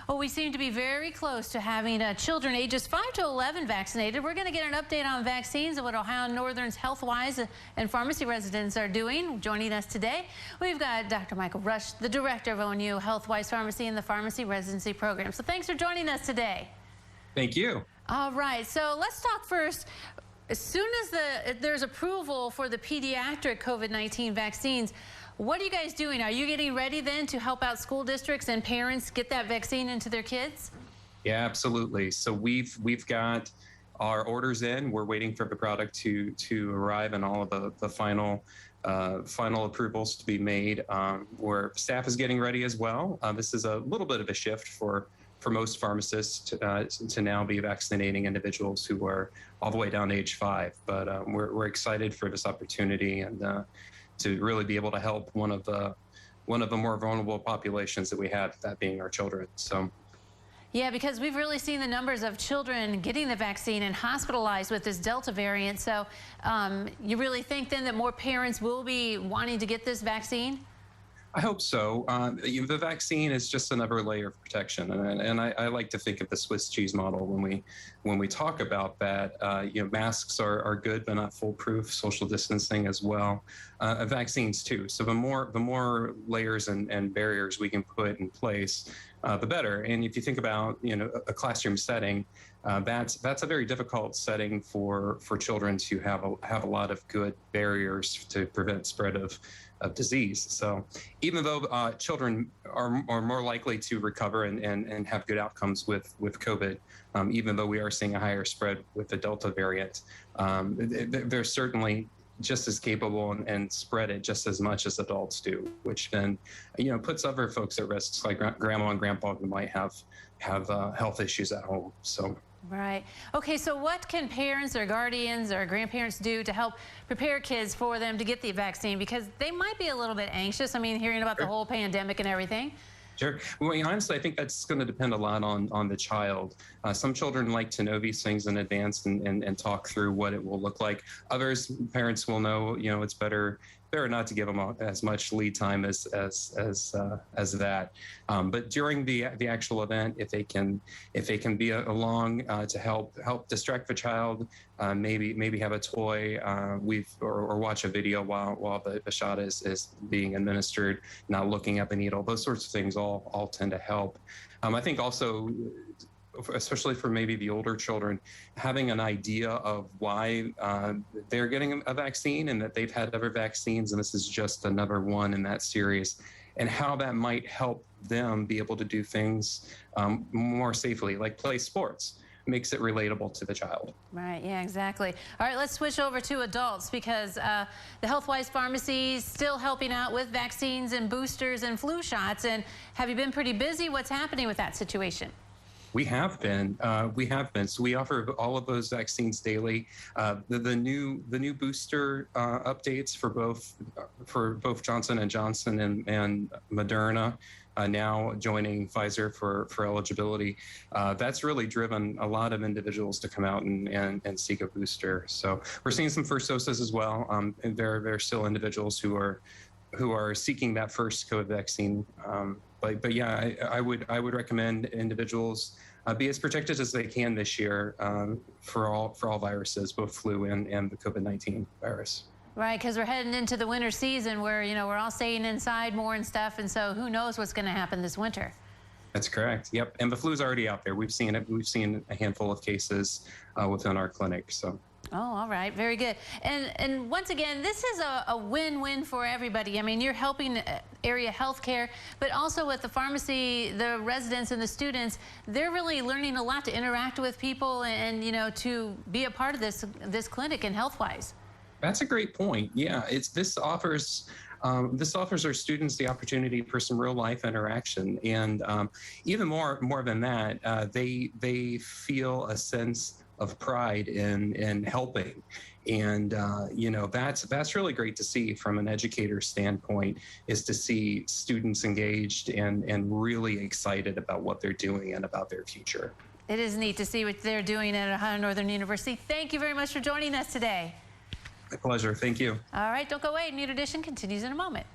Well, we seem to be very close to having children ages 5 to 11 vaccinated. We're going to get an update on vaccines and what Ohio Northern's Healthwise and pharmacy residents are doing. Joining us today, we've got Dr. Michael Rush, the director of ONU Healthwise Pharmacy and the Pharmacy Residency Program. So thanks for joining us today. Thank you. All right, so let's talk first. As soon as there's approval for the pediatric COVID-19 vaccines, what are you guys doing? Are you getting ready then to help out school districts and parents get that vaccine into their kids? Yeah, absolutely. So we've got our orders in. We're waiting for the product to arrive and all of the final approvals to be made. Where staff is getting ready as well. This is a little bit of a shift for most pharmacists to now be vaccinating individuals who are all the way down to age 5. But we're excited for this opportunity and to really be able to help one of the more vulnerable populations that we have, that being our children. So. Yeah, because we've really seen the numbers of children getting the vaccine and hospitalized with this Delta variant. So you really think then that more parents will be wanting to get this vaccine? I hope so. The vaccine is just another layer of protection, and I like to think of the Swiss cheese model when we talk about that. Masks are good, but not foolproof. Social distancing as well. Vaccines too. So the more layers and barriers we can put in place, the better. And if you think about a classroom setting, that's a very difficult setting for children to have a lot of good barriers to prevent spread of disease. So even though children are more likely to recover and have good outcomes with COVID, even though we are seeing a higher spread with the Delta variant, they're certainly just as capable and spread it just as much as adults do, which then puts other folks at risk, like grandma and grandpa who might have health issues at home. So. Right. Okay, so what can parents or guardians or grandparents do to help prepare kids for them to get the vaccine? Because they might be a little bit anxious. I mean, hearing about the whole pandemic and everything. Sure. Well, honestly, I think that's going to depend a lot on the child. Some children like to know these things in advance and talk through what it will look like. Others, parents will know, it's better not to give them as much lead time as that. But during the actual event, if they can be along to help distract the child, maybe have a toy, or watch a video while the shot is being administered, not looking at the needle. Those sorts of things all tend to help. I think also, especially for maybe the older children, having an idea of why they're getting a vaccine and that they've had other vaccines and this is just another one in that series, and how that might help them be able to do things more safely, like play sports. Makes it relatable to the child. Right, yeah, exactly. All right, let's switch over to adults because the Healthwise Pharmacy is still helping out with vaccines and boosters and flu shots. And have you been pretty busy? What's happening with that situation? We have been. So we offer all of those vaccines daily. The new booster updates for both Johnson & Johnson and Moderna, now joining Pfizer for eligibility. That's really driven a lot of individuals to come out and seek a booster. So we're seeing some first doses as well. And there are still individuals who are seeking that first COVID vaccine. But yeah, I would recommend individuals be as protected as they can this year for all viruses, both flu and the COVID-19 virus. Right, because we're heading into the winter season where we're all staying inside more and stuff, and so who knows what's going to happen this winter. That's correct. Yep, and the flu's already out there. We've seen it. We've seen a handful of cases within our clinic. So. Oh, all right. Very good. And once again, this is a win-win for everybody. I mean, you're helping area healthcare, but also with the pharmacy, the residents and the students, they're really learning a lot to interact with people and to be a part of this clinic and Healthwise. That's a great point. Yeah, this offers our students the opportunity for some real life interaction, and even more than that, they feel a sense of pride in helping, and that's really great to see from an educator's standpoint, is to see students engaged and really excited about what they're doing and about their future. It is neat to see what they're doing at Ohio Northern University. Thank you very much for joining us today. My pleasure. Thank you. All right, don't go away. New Edition continues in a moment.